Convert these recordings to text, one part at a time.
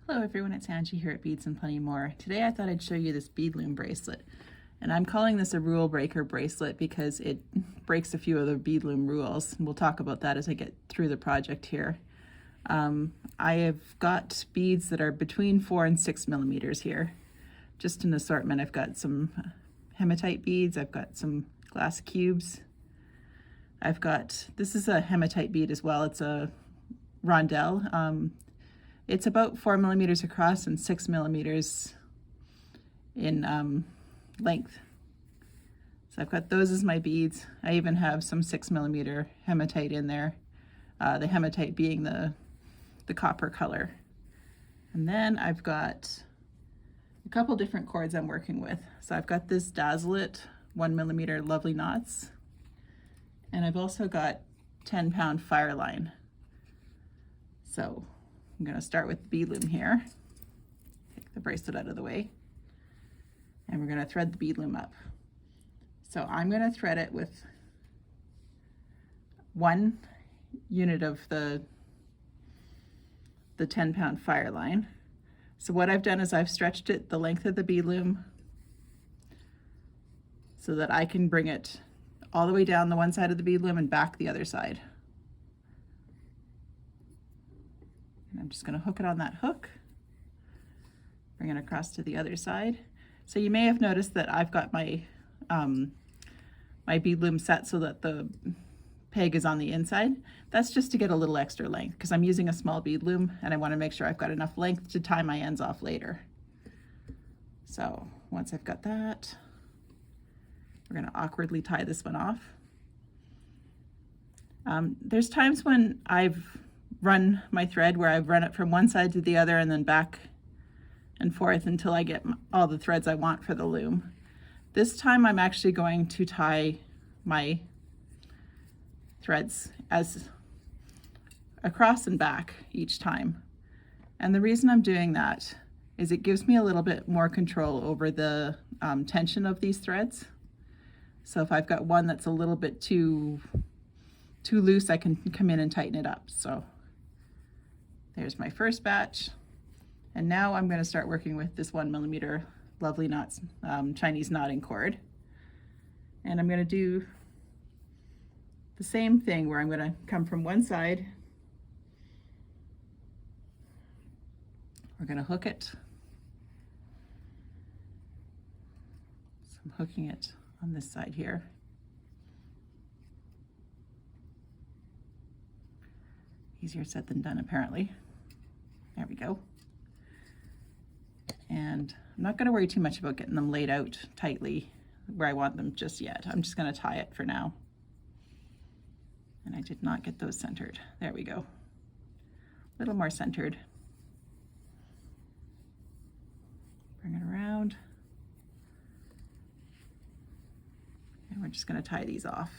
Hello everyone, it's Angie here at Beads and Plenty More. Today I thought I'd show you this Bead Loom bracelet. And I'm calling this a rule breaker bracelet because it breaks a few of the Bead Loom rules. And we'll talk about that as I get through the project here. I have got beads that are between 4 and 6 millimeters here. Just an assortment. I've got some hematite beads, I've got some glass cubes. This is a hematite bead as well. It's a rondelle. It's about 4 millimeters across and 6 millimeters in length. So I've got those as my beads. I even have some 6 millimeter hematite in there, the hematite being the copper color. And then I've got a couple different cords I'm working with. So I've got this Bracelet 1 millimeter lovely knots, and I've also got 10-pound Fireline. So I'm going to start with the bead loom here. Take the bracelet out of the way. And we're going to thread the bead loom up. So I'm going to thread it with 1 unit of the 10-pound Fireline. So what I've done is I've stretched it the length of the bead loom so that I can bring it all the way down the one side of the bead loom and back the other side. And I'm just going to hook it on that hook, bring it across to the other side. So you may have noticed that I've got my my bead loom set so that the peg is on the inside. That's just to get a little extra length because I'm using a small bead loom and I want to make sure I've got enough length to tie my ends off later. So once I've got that, we're going to awkwardly tie this one off. There's times when I've run my thread where I've run it from one side to the other and then back and forth until I get all the threads I want for the loom. This time I'm actually going to tie my threads as across and back each time. And the reason I'm doing that is it gives me a little bit more control over the tension of these threads. So if I've got one that's a little bit too loose, I can come in and tighten it up. So there's my first batch. And now I'm going to start working with this 1 millimeter lovely knots Chinese knotting cord. And I'm going to do the same thing where I'm going to come from one side. We're going to hook it. So I'm hooking it on this side here. Easier said than done, apparently. There we go. And I'm not going to worry too much about getting them laid out tightly where I want them just yet. I'm just going to tie it for now. And I did not get those centered. There we go. A little more centered. Bring it around. And we're just going to tie these off.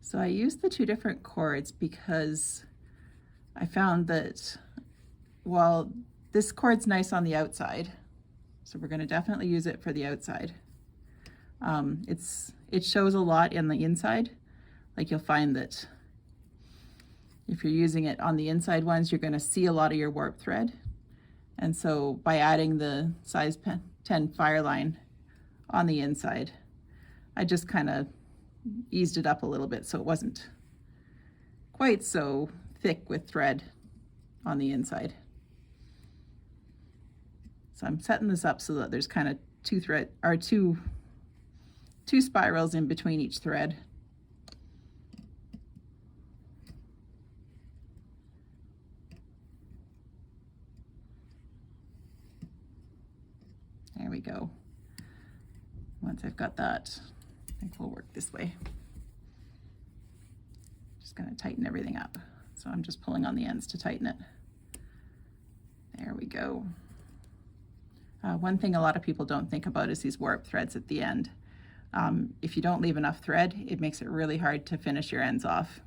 So I used the 2 different cords because I found that while this cord's nice on the outside, so we're going to definitely use it for the outside. It shows a lot in the inside. Like you'll find that if you're using it on the inside ones, you're going to see a lot of your warp thread. And so by adding the size 10 Fireline on the inside, I just kind of eased it up a little bit so it wasn't quite so thick with thread on the inside. So I'm setting this up so that there's kind of two spirals in between each thread. There we go. Once I've got that, I think we'll work this way. Just going to tighten everything up. So I'm just pulling on the ends to tighten it. There we go. One thing a lot of people don't think about is these warp threads at the end. If you don't leave enough thread, it makes it really hard to finish your ends off.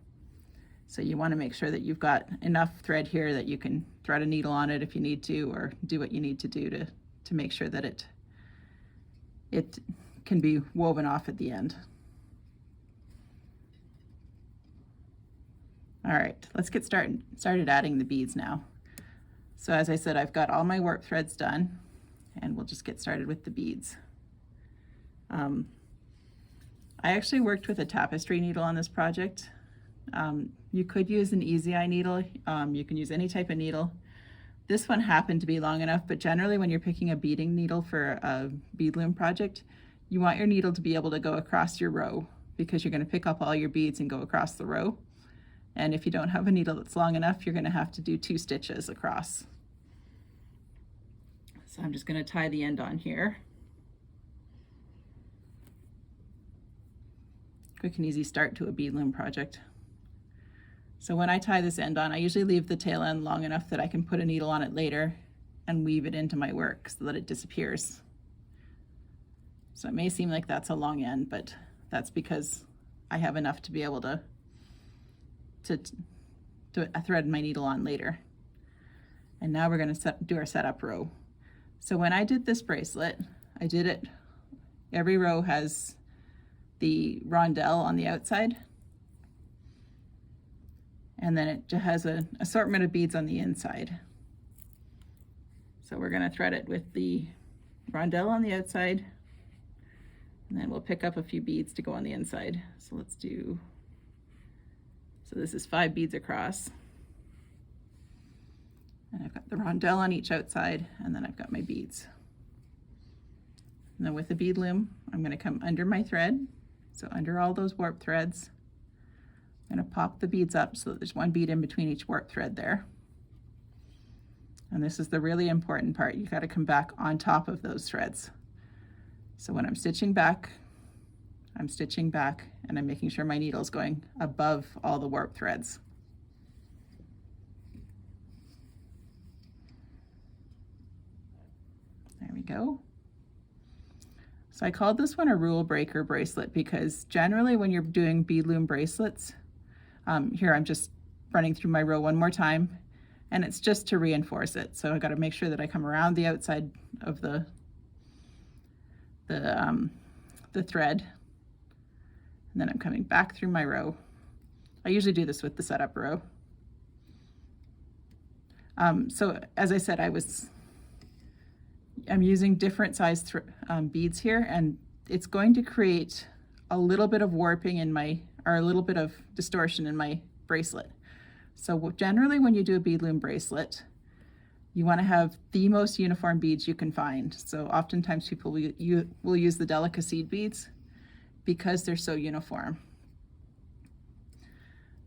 So you want to make sure that you've got enough thread here that you can thread a needle on it if you need to, or do what you need to do to make sure that it can be woven off at the end. All right, let's get started adding the beads now. So as I said, I've got all my warp threads done, and we'll just get started with the beads. I actually worked with a tapestry needle on this project. You could use an easy eye needle. You can use any type of needle. This one happened to be long enough, but generally when you're picking a beading needle for a bead loom project, you want your needle to be able to go across your row, because you're going to pick up all your beads and go across the row. And if you don't have a needle that's long enough, you're going to have to do 2 stitches across. So I'm just going to tie the end on here. Quick and easy start to a bead loom project. So when I tie this end on, I usually leave the tail end long enough that I can put a needle on it later and weave it into my work so that it disappears. So it may seem like that's a long end, but that's because I have enough to be able to thread my needle on later. And now we're going to do our setup row. So when I did this bracelet, I did it, every row has the rondelle on the outside, and then it has an assortment of beads on the inside. So we're going to thread it with the rondelle on the outside, and then we'll pick up a few beads to go on the inside. So let's do, so this is 5 beads across, and I've got the rondelle on each outside, and then I've got my beads. And then with the bead loom, I'm going to come under my thread, so under all those warp threads. I'm going to pop the beads up so that there's 1 bead in between each warp thread there. And this is the really important part. You got to come back on top of those threads. So when I'm stitching back, and I'm making sure my needle's going above all the warp threads. There we go. So I called this one a rule breaker bracelet because generally when you're doing bead loom bracelets, here I'm just running through my row one more time, and it's just to reinforce it. So I got to make sure that I come around the outside of the thread, and then I'm coming back through my row. I usually do this with the setup row. So as I said, I'm using different size beads here, and it's going to create a little bit of warping in or a little bit of distortion in my bracelet. So generally when you do a bead loom bracelet, you want to have the most uniform beads you can find. So oftentimes people will use the delicacy beads because they're so uniform.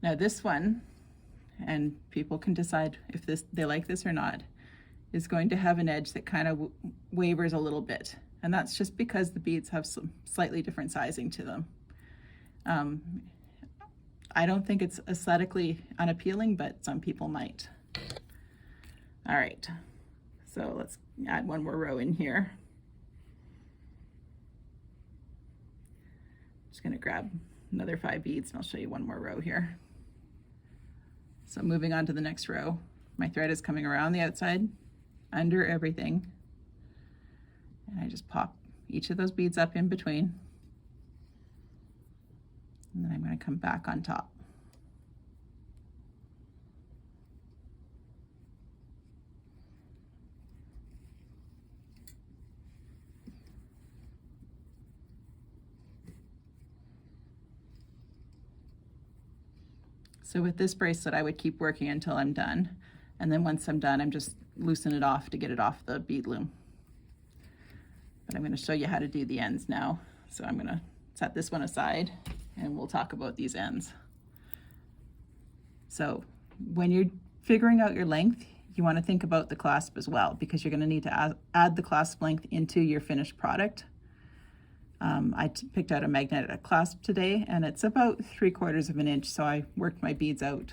Now this one, and people can decide if they like this or not, is going to have an edge that kind of wavers a little bit. And that's just because the beads have some slightly different sizing to them. I don't think it's aesthetically unappealing, but some people might. All right, so let's add 1 more row in here. Just gonna grab another 5 beads and I'll show you 1 more row here. So moving on to the next row, my thread is coming around the outside, under everything, and I just pop each of those beads up in between, and then I'm going to come back on top. So with this bracelet, I would keep working until I'm done, and then once I'm done, I'm just loosen it off to get it off the bead loom. But I'm going to show you how to do the ends now. So I'm going to set this one aside and we'll talk about these ends. So when you're figuring out your length, you want to think about the clasp as well, because you're going to need to add the clasp length into your finished product. I picked out a magnetic clasp today, and it's about 3/4 of an inch. So I worked my beads out,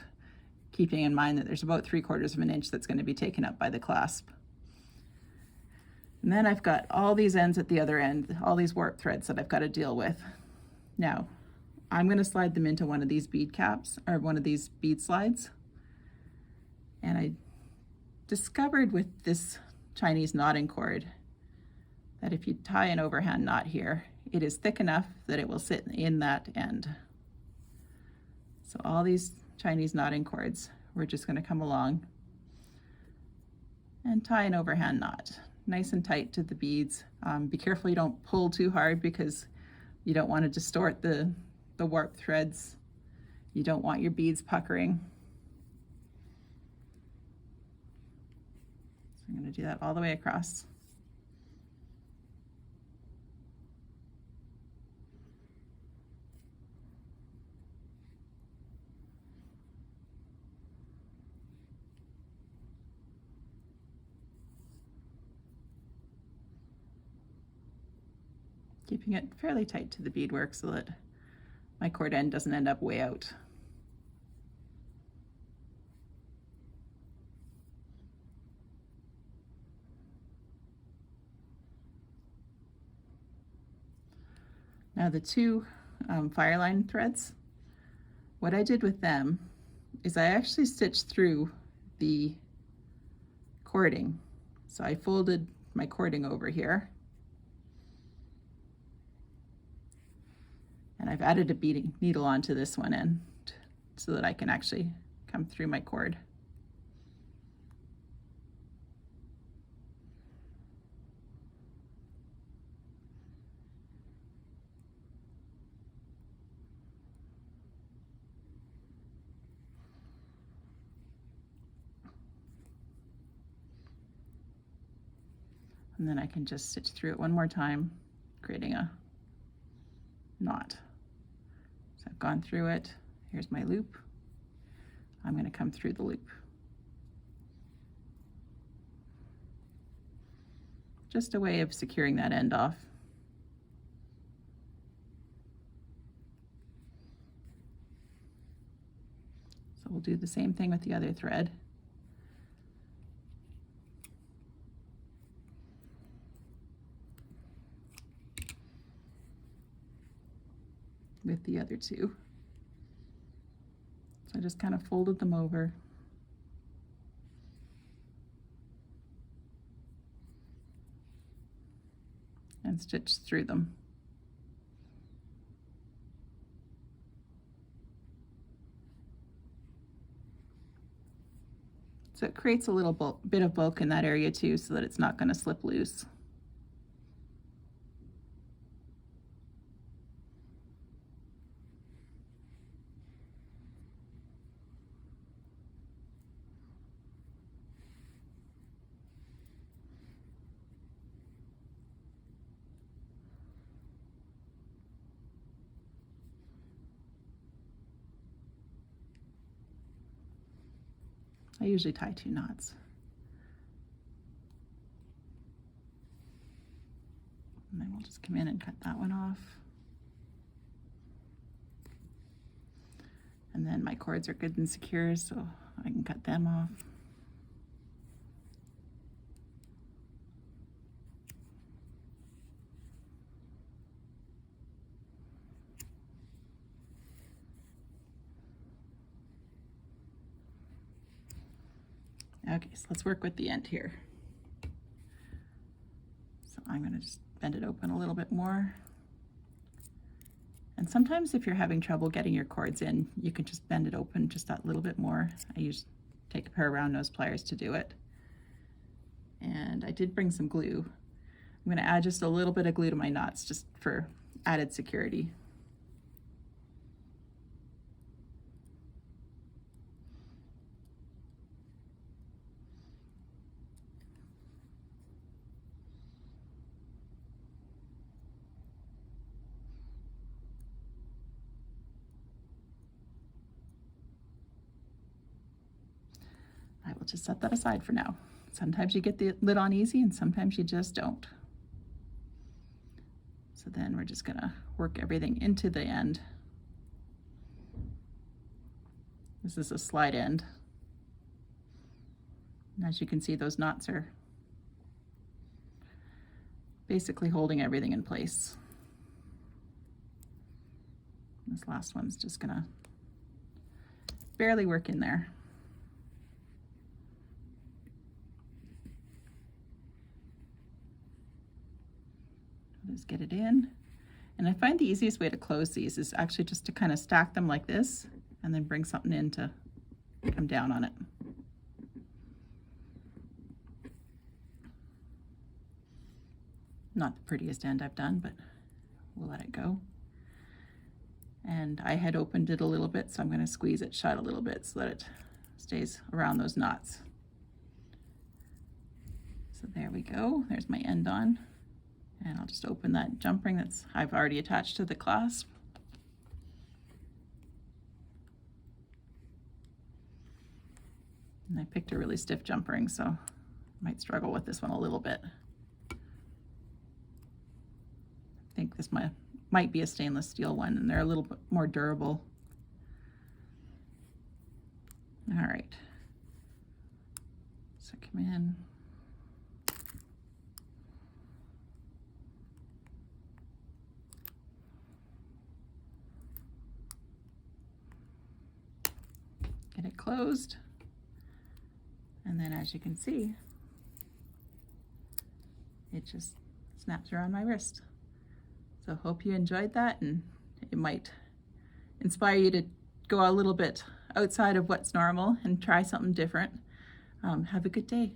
keeping in mind that there's about 3/4 of an inch that's going to be taken up by the clasp. And then I've got all these ends at the other end, all these warp threads that I've got to deal with. Now, I'm going to slide them into one of these bead caps, or one of these bead slides. And I discovered with this Chinese knotting cord that if you tie an overhand knot here, it is thick enough that it will sit in that end. So all these Chinese knotting cords, we're just going to come along and tie an overhand knot, nice and tight to the beads. Be careful you don't pull too hard because you don't want to distort the warp threads. You don't want your beads puckering. So I'm going to do that all the way across. Keeping it fairly tight to the beadwork so that my cord end doesn't end up way out. Now the two fireline threads, what I did with them is I actually stitched through the cording. So I folded my cording over here, and I've added a beading needle onto this one end so that I can actually come through my cord. And then I can just stitch through it one more time, creating a knot. So I've gone through it. Here's my loop. I'm going to come through the loop. Just a way of securing that end off. So we'll do the same thing with the other thread. With the other two. So I just kind of folded them over. And stitched through them. So it creates a little bit of bulk in that area too, so that it's not going to slip loose. I usually tie 2 knots. And then we'll just come in and cut that one off. And then my cords are good and secure, so I can cut them off. Okay, so let's work with the end here. So I'm going to just bend it open a little bit more. And sometimes if you're having trouble getting your cords in, you can just bend it open just that little bit more. I take a pair of round nose pliers to do it. And I did bring some glue. I'm going to add just a little bit of glue to my knots just for added security. I will just set that aside for now. Sometimes you get the lid on easy and sometimes you just don't. So then we're just gonna work everything into the end. This is a slide end. And as you can see, those knots are basically holding everything in place. This last one's just gonna barely work in there. Just get it in. And I find the easiest way to close these is actually just to kind of stack them like this and then bring something in to come down on it. Not the prettiest end I've done, but we'll let it go. And I had opened it a little bit, so I'm going to squeeze it shut a little bit so that it stays around those knots. So there we go. There's my end on. And I'll just open that jump ring that's I've already attached to the clasp. And I picked a really stiff jump ring, so I might struggle with this one a little bit. I think this might be a stainless steel one, and they're a little bit more durable. All right. So come in. Get it closed, and then as you can see, it just snaps around my wrist. So hope you enjoyed that, and it might inspire you to go a little bit outside of what's normal and try something different. Have a good day.